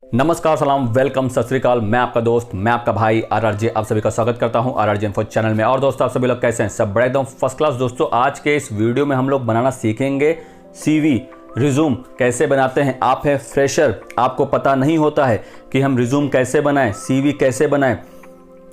नमस्कार, सलाम, वेलकम, सत श्री अकाल। मैं आपका दोस्त, मैं आपका भाई RRJ आप सभी का स्वागत करता हूं RRJ इन्फो चैनल में। और दोस्तों, आप सभी लोग कैसे हैं? सब बड़े एकदम फर्स्ट क्लास। दोस्तों, आज के इस वीडियो में हम लोग बनाना सीखेंगे CV रिज्यूम कैसे बनाते हैं। आप है फ्रेशर, आपको पता नहीं होता है कि हम रिज्यूम कैसे बनाएं, CV कैसे बनाएं।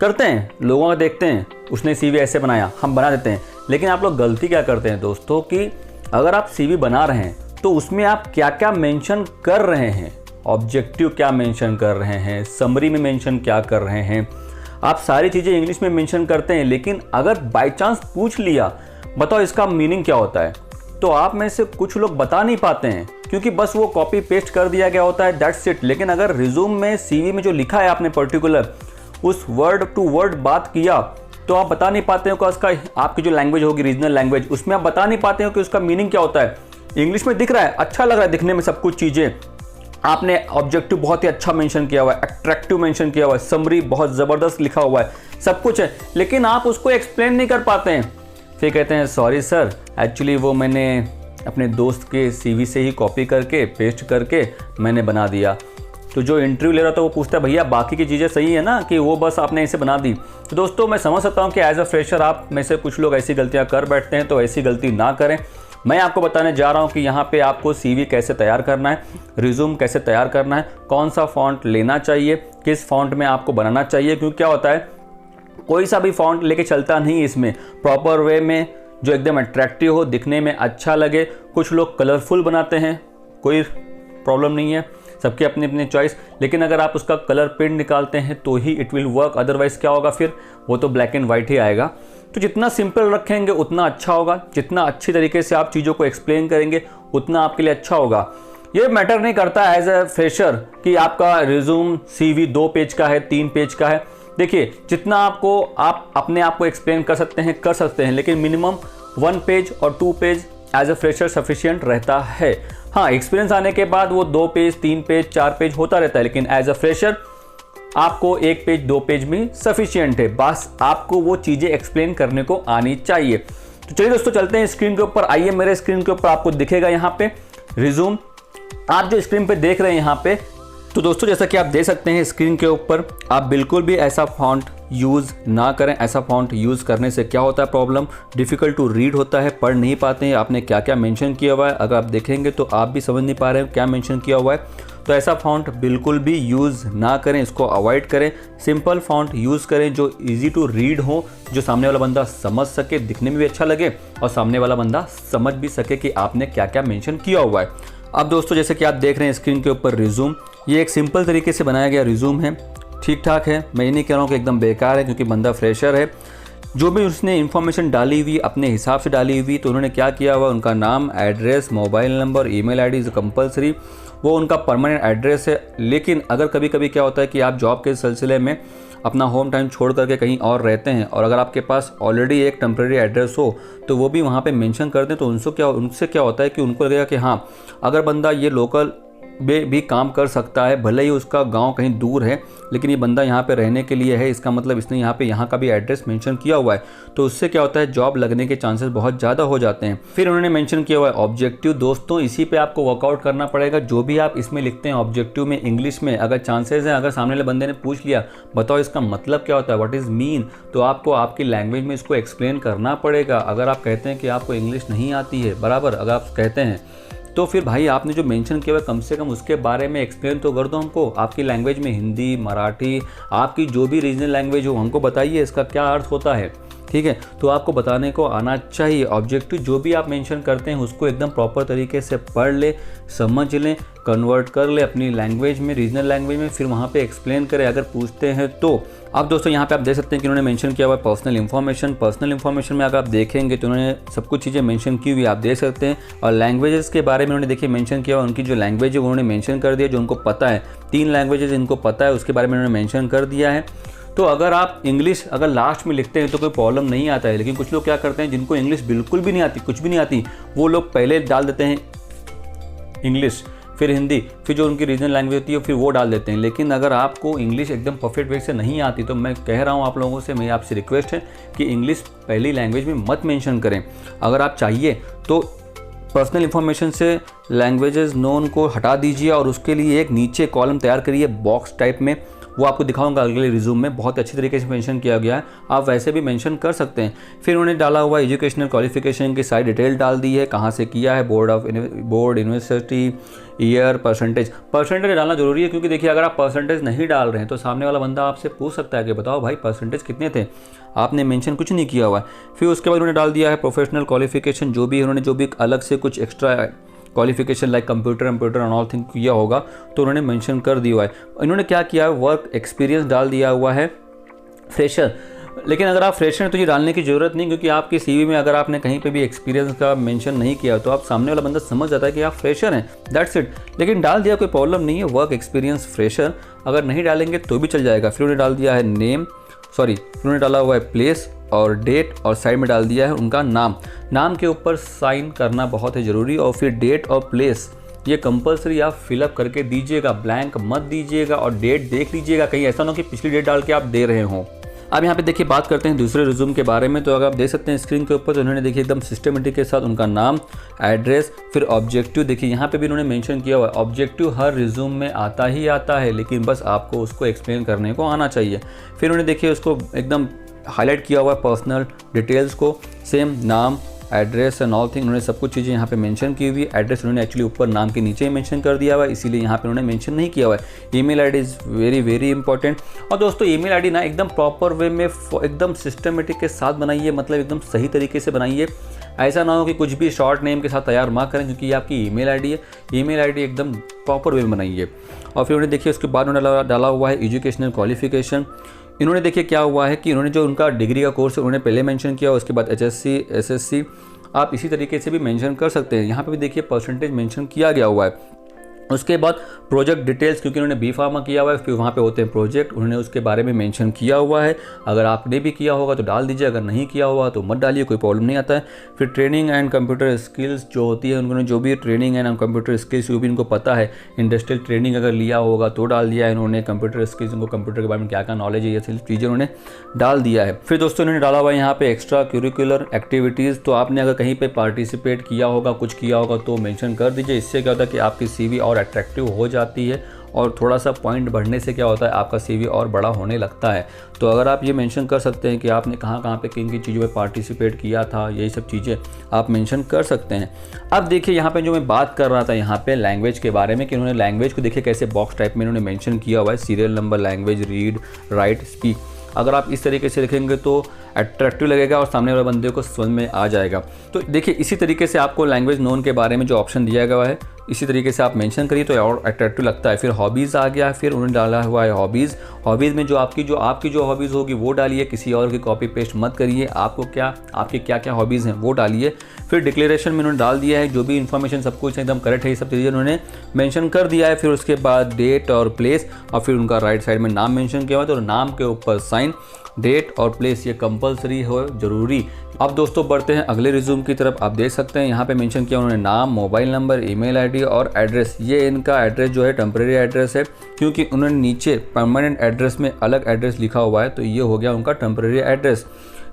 करते हैं, लोगों का देखते हैं, उसने CV ऐसे बनाया, हम बना देते हैं। लेकिन आप लोग गलती क्या करते हैं दोस्तों कि अगर आप CV बना रहे हैं तो उसमें आप क्या क्या मेंशन कर रहे हैं, ऑब्जेक्टिव क्या मेंशन कर रहे हैं, समरी में मेंशन क्या कर रहे हैं। आप सारी चीज़ें इंग्लिश में मेंशन करते हैं, लेकिन अगर बाय चांस पूछ लिया बताओ इसका मीनिंग क्या होता है, तो आप में से कुछ लोग बता नहीं पाते हैं, क्योंकि बस वो कॉपी पेस्ट कर दिया गया होता है, दैट्स इट। लेकिन अगर रिज्यूम में CV में जो लिखा है आपने पर्टिकुलर, उस वर्ड टू वर्ड बात किया, तो आप बता नहीं पाते हो कि उसका, आपकी जो लैंग्वेज होगी रीजनल लैंग्वेज, उसमें आप बता नहीं पाते हो कि उसका मीनिंग क्या होता है। इंग्लिश में दिख रहा है, अच्छा लग रहा है दिखने में सब कुछ चीज़ें, आपने ऑब्जेक्टिव बहुत ही अच्छा मेंशन किया हुआ है, अट्रैक्टिव मेंशन किया हुआ है, समरी बहुत ज़बरदस्त लिखा हुआ है, सब कुछ है, लेकिन आप उसको एक्सप्लेन नहीं कर पाते हैं। फिर कहते हैं सॉरी सर, एक्चुअली वो मैंने अपने दोस्त के CV से ही कॉपी करके पेस्ट करके मैंने बना दिया। तो जो इंटरव्यू ले रहा था वो पूछता है भैया बाकी की चीज़ें सही है ना, कि वो बस आपने इसे बना दी। तो दोस्तों, मैं समझ सकता हूँ कि एज अ फ्रेशर आप में से कुछ लोग ऐसी गलतियाँ कर बैठते हैं, तो ऐसी गलती ना करें। मैं आपको बताने जा रहा हूं कि यहाँ पे आपको CV कैसे तैयार करना है, रिज्यूम कैसे तैयार करना है, कौन सा फॉन्ट लेना चाहिए, किस फॉन्ट में आपको बनाना चाहिए। क्योंकि क्या होता है, कोई सा भी फॉन्ट लेके चलता नहीं, इसमें प्रॉपर वे में जो एकदम अट्रैक्टिव हो, दिखने में अच्छा लगे। कुछ लोग कलरफुल बनाते हैं, कोई प्रॉब्लम नहीं है, सबकी अपनी अपनी चॉइस। लेकिन अगर आप उसका कलर प्रिंट निकालते हैं तो ही इट विल वर्क, अदरवाइज़ क्या होगा, फिर वो तो ब्लैक एंड वाइट ही आएगा। तो जितना सिंपल रखेंगे उतना अच्छा होगा, जितना अच्छी तरीके से आप चीज़ों को एक्सप्लेन करेंगे उतना आपके लिए अच्छा होगा। ये मैटर नहीं करता एज ए फ्रेशर कि आपका रिज्यूम CV 2 पेज का है, 3 पेज का है। देखिए, जितना आपको आप अपने आप को एक्सप्लेन कर सकते हैं, लेकिन मिनिमम 1 पेज और 2 page as a fresher sufficient रहता है। हाँ, एक्सपीरियंस आने के बाद वो 2 पेज, 3 पेज, 4 पेज होता रहता है, लेकिन एज अ फ्रेशर आपको 1 पेज, 2 पेज में सफिशिएंट है। बस आपको वो चीज़ें एक्सप्लेन करने को आनी चाहिए। तो चलिए दोस्तों, चलते हैं स्क्रीन के ऊपर। आइए, मेरे स्क्रीन के ऊपर आपको दिखेगा यहाँ पे रिज्यूम, आप जो स्क्रीन पे देख रहे हैं यहाँ पे। तो दोस्तों, जैसा कि आप देख सकते हैं स्क्रीन के ऊपर, आप बिल्कुल भी ऐसा फॉन्ट यूज़ ना करें। ऐसा फॉन्ट यूज़ करने से क्या होता है प्रॉब्लम, डिफ़िकल्ट टू रीड होता है, पढ़ नहीं पाते हैं आपने क्या क्या मेंशन किया हुआ है। अगर आप देखेंगे तो आप भी समझ नहीं पा रहे हैं क्या मेंशन किया हुआ है। तो ऐसा फॉन्ट बिल्कुल भी यूज़ ना करें, इसको अवॉइड करें। सिंपल फॉन्ट यूज़ करें जो ईजी टू रीड हो, जो सामने वाला बंदा समझ सके, दिखने में भी अच्छा लगे और सामने वाला बंदा समझ भी सके कि आपने क्या क्या मेंशन किया हुआ है। अब दोस्तों, जैसे कि आप देख रहे हैं स्क्रीन के ऊपर रिज्यूम, ये एक सिंपल तरीके से बनाया गया रिज्यूम है, ठीक ठाक है। मैं ये नहीं कह रहा हूँ कि एकदम बेकार है, क्योंकि बंदा फ्रेशर है। जो भी उसने इन्फॉर्मेशन डाली हुई अपने हिसाब से डाली हुई, तो उन्होंने क्या किया हुआ, उनका नाम, address, mobile number, email ID is compulsory, वो उनका परमानेंट एड्रेस है। लेकिन अगर कभी कभी क्या होता है कि आप जॉब के सिलसिले में अपना होम टाउन छोड़ करके कहीं और रहते हैं, और अगर आपके पास ऑलरेडी एक टेम्प्रेरी एड्रेस हो तो वो भी वहाँ पे मेंशन कर दें, तो उनसे क्या होता है कि उनको लगेगा कि हाँ, अगर बंदा ये लोकल में भी काम कर सकता है, भले ही उसका गांव कहीं दूर है, लेकिन ये बंदा यहाँ पे रहने के लिए है, इसका मतलब इसने यहाँ का भी एड्रेस मेंशन किया हुआ है। तो उससे क्या होता है, जॉब लगने के चांसेस बहुत ज़्यादा हो जाते हैं। फिर उन्होंने मेंशन किया हुआ है ऑब्जेक्टिव। दोस्तों, इसी पे आपको वर्कआउट करना पड़ेगा। जो भी आप इसमें लिखते हैं ऑब्जेक्टिव में, इंग्लिश में, अगर चांसेस हैं, अगर सामने वाले बंदे ने पूछ लिया बताओ इसका मतलब क्या होता है, व्हाट इज़ मीन, तो आपको आपकी लैंग्वेज में इसको एक्सप्लेन करना पड़ेगा। अगर आप कहते हैं कि आपको इंग्लिश नहीं आती है बराबर, अगर आप कहते हैं, तो फिर भाई आपने जो मेंशन किया हुआ कम से कम उसके बारे में एक्सप्लेन तो कर दो हमको, आपकी लैंग्वेज में, हिंदी, मराठी, आपकी जो भी रीजनल लैंग्वेज हो, हमको बताइए इसका क्या अर्थ होता है। ठीक है, तो आपको बताने को आना चाहिए। ऑब्जेक्टिव जो भी आप मेंशन करते हैं उसको एकदम प्रॉपर तरीके से पढ़ ले, समझ लें, कन्वर्ट कर ले अपनी लैंग्वेज में, रीजनल लैंग्वेज में, फिर वहाँ पे एक्सप्लेन करें अगर पूछते हैं तो। अब दोस्तों, यहाँ पे आप देख सकते हैं कि उन्होंने मेंशन किया हुआ है पर्सनल इन्फॉर्मेशन। पर्सनल इन्फॉर्मेशन में अगर आप देखेंगे तो उन्होंने सब कुछ चीज़ें मेंशन की हुई आप देख सकते हैं। और लैंग्वेजेस के बारे में उन्होंने देखिए मेंशन किया हुआ, उनकी जो लैंग्वेज है उन्होंने मेंशन कर दिया, जो उनको पता है, 3 लैंग्वेजेस इनको पता है, उसके बारे में उन्होंने मेंशन कर दिया है। तो अगर आप इंग्लिश अगर लास्ट में लिखते हैं तो कोई प्रॉब्लम नहीं आता है, लेकिन कुछ लोग क्या करते हैं, जिनको इंग्लिश बिल्कुल भी नहीं आती, कुछ भी नहीं आती, वो लोग पहले डाल देते हैं इंग्लिश, फिर हिंदी, फिर जो उनकी रीजनल लैंग्वेज होती है फिर वो डाल देते हैं। लेकिन अगर आपको इंग्लिश एकदम परफेक्ट वे से नहीं आती, तो मैं कह रहा हूँ आप लोगों से, मेरी आपसे रिक्वेस्ट है कि इंग्लिश पहली लैंग्वेज में मत मेंशन करें। अगर आप चाहिए तो पर्सनल इन्फॉर्मेशन से लैंग्वेजेस नोन को हटा दीजिए और उसके लिए एक नीचे कॉलम तैयार करिए बॉक्स टाइप में, वो आपको दिखाऊंगा अगले रिज्यूम में, बहुत अच्छी तरीके से मेंशन किया गया है, आप वैसे भी मेंशन कर सकते हैं। फिर उन्होंने डाला हुआ एजुकेशनल क्वालिफिकेशन की सारी डिटेल डाल दी है, कहाँ से किया है, बोर्ड यूनिवर्सिटी, ईयर, परसेंटेज डालना जरूरी है, क्योंकि देखिए अगर आप परसेंटेज नहीं डाल रहे हैं तो सामने वाला बंदा आपसे पूछ सकता है कि बताओ भाई परसेंटेज कितने थे, आपने मेंशन कुछ नहीं किया हुआ है। फिर उसके बाद उन्होंने डाल दिया है प्रोफेशनल क्वालिफिकेशन, जो भी उन्होंने जो भी अलग से कुछ extra qualification like computer and all thing किया होगा तो उन्होंने मेंशन कर दिया हुआ है। इन्होंने क्या किया है, वर्क एक्सपीरियंस डाल दिया हुआ है फ्रेशर, लेकिन अगर आप फ्रेशर हैं तो ये डालने की ज़रूरत नहीं, क्योंकि आपकी सीवी में अगर आपने कहीं पे भी एक्सपीरियंस का मेंशन नहीं किया तो आप सामने वाला बंदा समझ जाता है कि आप फ्रेशर हैं, दैट्स इट। लेकिन डाल दिया कोई प्रॉब्लम नहीं है, वर्क एक्सपीरियंस फ्रेशर, अगर नहीं डालेंगे तो भी चल जाएगा। फिर उन्होंने डाल दिया है उन्होंने डाला हुआ है प्लेस और डेट, और साइड में डाल दिया है उनका नाम के ऊपर साइन करना बहुत है ज़रूरी, और फिर डेट और प्लेस ये कंपलसरी आप फिलअप करके दीजिएगा, ब्लैंक मत दीजिएगा, और डेट देख लीजिएगा, कहीं ऐसा ना हो कि पिछली डेट डाल के आप दे रहे हों। अब यहाँ पे देखिए बात करते हैं दूसरे रिज्यूम के बारे में। तो अगर आप देख सकते हैं स्क्रीन के ऊपर, तो उन्होंने देखिए एकदम सिस्टमेटिक के साथ उनका नाम, एड्रेस, फिर ऑब्जेक्टिव, देखिए यहाँ पे भी उन्होंने मेंशन किया हुआ है। ऑब्जेक्टिव हर रिज्यूम में आता ही आता है, लेकिन बस आपको उसको एक्सप्लेन करने को आना चाहिए। फिर उन्होंने देखिए उसको एकदम हाईलाइट किया हुआ है पर्सनल डिटेल्स को, सेम नाम, एड्रेस एंड ऑल थिंग, उन्होंने सब कुछ चीज़ें यहाँ पे मेंशन की हुई है। एड्रेस उन्होंने एक्चुअली ऊपर नाम के नीचे ही मेंशन कर दिया हुआ है, इसीलिए यहाँ पे उन्होंने मेंशन नहीं किया हुआ है। Email ID is very very important. और दोस्तों ईमेल आईडी ना एकदम प्रॉपर वे में एकदम सिस्टमेटिक के साथ बनाइए, मतलब एकदम सही तरीके से बनाइए। ऐसा ना हो कि कुछ भी शॉर्ट नेम के साथ तैयार ना करें, क्योंकि ये आपकी ईमेल आईडी है। ईमेल आईडी एकदम प्रॉपर वे में बनाइए। और फिर उन्होंने देखिए उसके बाद उन्होंने डाला हुआ है एजुकेशनल क्वालिफिकेशन। इन्होंने देखिए क्या हुआ है कि उन्होंने जो उनका डिग्री का कोर्स है उन्होंने पहले मेंशन किया, उसके बाद HSC SSC आप इसी तरीके से भी मेंशन कर सकते हैं। यहाँ पे भी देखिए परसेंटेज मेंशन किया गया हुआ है। उसके बाद प्रोजेक्ट डिटेल्स, क्योंकि उन्होंने बी फार्मा किया हुआ है, फिर वहाँ पे होते हैं प्रोजेक्ट, उन्होंने उसके बारे में मेंशन किया हुआ है। अगर आपने भी किया होगा तो डाल दीजिए, अगर नहीं किया हुआ तो मत डालिए, कोई प्रॉब्लम नहीं आता है। फिर ट्रेनिंग एंड कंप्यूटर स्किल्स जो होती है, उन्होंने जो भी ट्रेनिंग एंड कंप्यूटर स्किल्स जो भी इनको पता है, इंडस्ट्रियल ट्रेनिंग अगर लिया होगा तो डाल दिया है इन्होंने। कंप्यूटर स्किल्स, उनको कंप्यूटर के बारे में क्या क्या नॉलेज है, ये सभी चीज़ें उन्होंने डाल दिया है। फिर दोस्तों इन्होंने डाला हुआ है यहाँ पे एक्स्ट्रा करिकुलर एक्टिविटीज़, तो आपने अगर कहीं पर पार्टिसिपेट किया होगा, कुछ किया होगा तो मेंशन कर दीजिए। इससे क्या होता है कि आपकी CV और अट्रैक्टिव हो जाती है, और थोड़ा सा पॉइंट बढ़ने से क्या होता है आपका CV और बड़ा होने लगता है। तो अगर आप ये मेंशन कर सकते हैं कि आपने कहाँ पे किन किन चीज़ों में पार्टिसिपेट किया था, यही सब चीज़ें आप मेंशन कर सकते हैं। अब देखिए यहाँ पे जो मैं बात कर रहा था यहाँ पे लैंग्वेज के बारे में, कि उन्होंने लैंग्वेज को देखिए कैसे बॉक्स टाइप में इन्होंने मेंशन किया हुआ है, serial number, language, read, right, speak. अगर आप इस तरीके से लिखेंगे तो अट्रैक्टिव लगेगा और सामने वाले बंदे को समझ में आ जाएगा। तो देखिए इसी तरीके से आपको लैंग्वेज नोन के बारे में जो ऑप्शन दिया गया है, इसी तरीके से आप मेंशन करिए तो और अट्रैक्टिव लगता है। फिर हॉबीज़ आ गया, फिर उन्होंने डाला हुआ है हॉबीज़ में जो आपकी जो हॉबीज़ होगी वो डालिए, किसी और की कॉपी पेस्ट मत करिए। आपकी क्या क्या हॉबीज़ हैं वो डालिए। फिर डिक्लेरेशन में उन्होंने डाल दिया है जो भी इन्फॉर्मेशन, सब कुछ एकदम करेक्ट है, ये सब चीज़ें उन्होंने मेंशन कर दिया है। फिर उसके बाद डेट और प्लेस, और फिर उनका राइट साइड में नाम मेंशन किया हुआ है, तो नाम के ऊपर साइन, डेट और प्लेस ये कंपलसरी हो जरूरी। अब दोस्तों बढ़ते हैं अगले रिज्यूम की तरफ। आप देख सकते हैं यहाँ पे मेंशन किया उन्होंने नाम, मोबाइल नंबर, ईमेल आईडी और एड्रेस। ये इनका एड्रेस जो है टेम्परेरी एड्रेस है, क्योंकि उन्होंने नीचे परमानेंट एड्रेस में अलग एड्रेस लिखा हुआ है, तो ये हो गया उनका टेम्परेरी एड्रेस।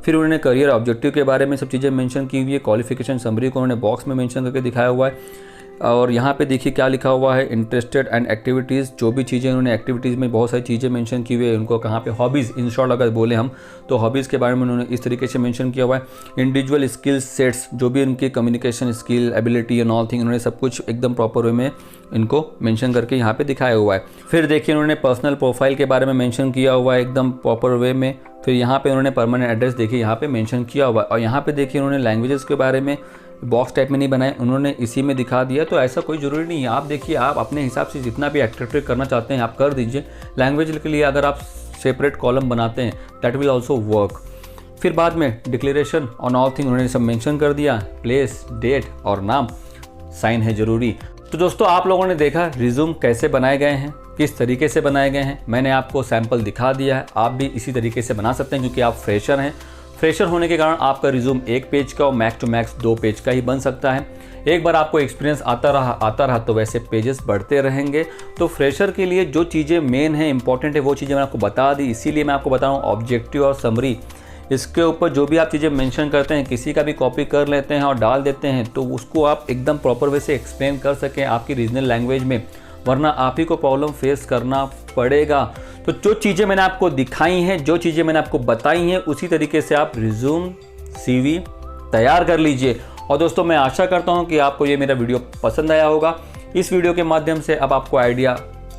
फिर उन्होंने करियर ऑब्जेक्टिव के बारे में सब चीज़ें मेंशन की हुई है। क्वालिफिकेशन समरी को उन्होंने बॉक्स में मेंशन करके दिखाया हुआ है। और यहाँ पे देखिए क्या लिखा हुआ है, इंटरेस्टेड एंड एक्टिविटीज़, जो भी चीज़ें उन्होंने एक्टिविटीज़ में बहुत सारी चीज़ें मेंशन की हुई है। उनको कहाँ पे हॉबीज़, इन शॉर्ट अगर बोले हम तो हॉबीज़ के बारे में उन्होंने इस तरीके से मेंशन किया हुआ है। इंडिविजुअल स्किल सेट्स, जो भी उनकी communication skill, ability and all thing, उन्होंने सब कुछ एकदम प्रॉपर वे में इनको मेंशन करके यहाँ पे दिखाया हुआ है। फिर देखिए उन्होंने पर्सनल प्रोफाइल के बारे में मेंशन किया हुआ है एकदम प्रॉपर वे में। फिर यहाँ पे उन्होंने परमानेंट एड्रेस देखिए यहाँ पे मेंशन किया हुआ है। और यहाँ पे देखिए उन्होंने लैंग्वेजेस के बारे में बॉक्स टाइप में नहीं बनाए, उन्होंने इसी में दिखा दिया। तो ऐसा कोई ज़रूरी नहीं है, आप देखिए आप अपने हिसाब से जितना भी अट्रैक्टिव करना चाहते हैं आप कर दीजिए। लैंग्वेज के लिए अगर आप सेपरेट कॉलम बनाते हैं दैट विल ऑल्सो वर्क। फिर बाद में डिक्लेरेशन ऑन ऑल थिंग उन्होंने सब मेंशन कर दिया, प्लेस, डेट और नाम, साइन है ज़रूरी। तो दोस्तों आप लोगों ने देखा रिज्यूम कैसे बनाए गए हैं, किस तरीके से बनाए गए हैं। मैंने आपको सैंपल दिखा दिया है, आप भी इसी तरीके से बना सकते हैं, क्योंकि आप फ्रेशर हैं। फ्रेशर होने के कारण आपका रिज्यूम 1 पेज का और मैक्स टू मैक्स 2 पेज का ही बन सकता है। एक बार आपको एक्सपीरियंस आता रहा तो वैसे पेजेस बढ़ते रहेंगे। तो फ्रेशर के लिए जो चीज़ें मेन है, इंपॉर्टेंट है, वो चीज़ें मैं आपको बता दी। इसीलिए मैं आपको बता रहा हूँ ऑब्जेक्टिव और समरी इसके ऊपर जो भी आप चीज़ें मेंशन करते हैं, किसी का भी कॉपी कर लेते हैं और डाल देते हैं, तो उसको आप एकदम प्रॉपर वे से एक्सप्लेन कर सकें आपकी रीजनल लैंग्वेज में, वरना आप ही को प्रॉब्लम फेस करना पड़ेगा। तो जो चीज़ें मैंने आपको दिखाई हैं, जो चीज़ें मैंने आपको बताई हैं, उसी तरीके से आप रिज्यूम CV तैयार कर लीजिए। और दोस्तों मैं आशा करता हूं कि आपको ये मेरा वीडियो पसंद आया होगा। इस वीडियो के माध्यम से अब आपको आइडिया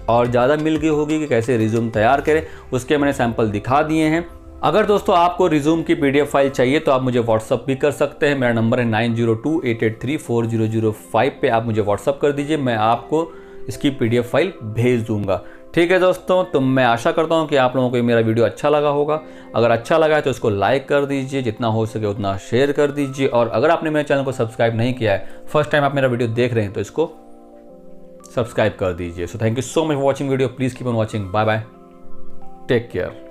और ज़्यादा मिल गई होगी कि कैसे रिज्यूम तैयार करें, उसके मैंने सैंपल दिखा दिए हैं। अगर दोस्तों आपको रिज्यूम की PDF फाइल चाहिए तो आप मुझे व्हाट्सअप भी कर सकते हैं। मेरा नंबर है 9028834005 पे आप मुझे व्हाट्सअप कर दीजिए, मैं आपको इसकी PDF फाइल भेज दूंगा। ठीक है दोस्तों, तो मैं आशा करता हूं कि आप लोगों को मेरा वीडियो अच्छा लगा होगा। अगर अच्छा लगा है तो इसको लाइक कर दीजिए, जितना हो सके उतना शेयर कर दीजिए। और अगर आपने मेरे चैनल को सब्सक्राइब नहीं किया है, फर्स्ट टाइम आप मेरा वीडियो देख रहे हैं, तो इसको सब्सक्राइब कर दीजिए। So thank you so much for watching video. Please keep on watching. Bye bye, take care.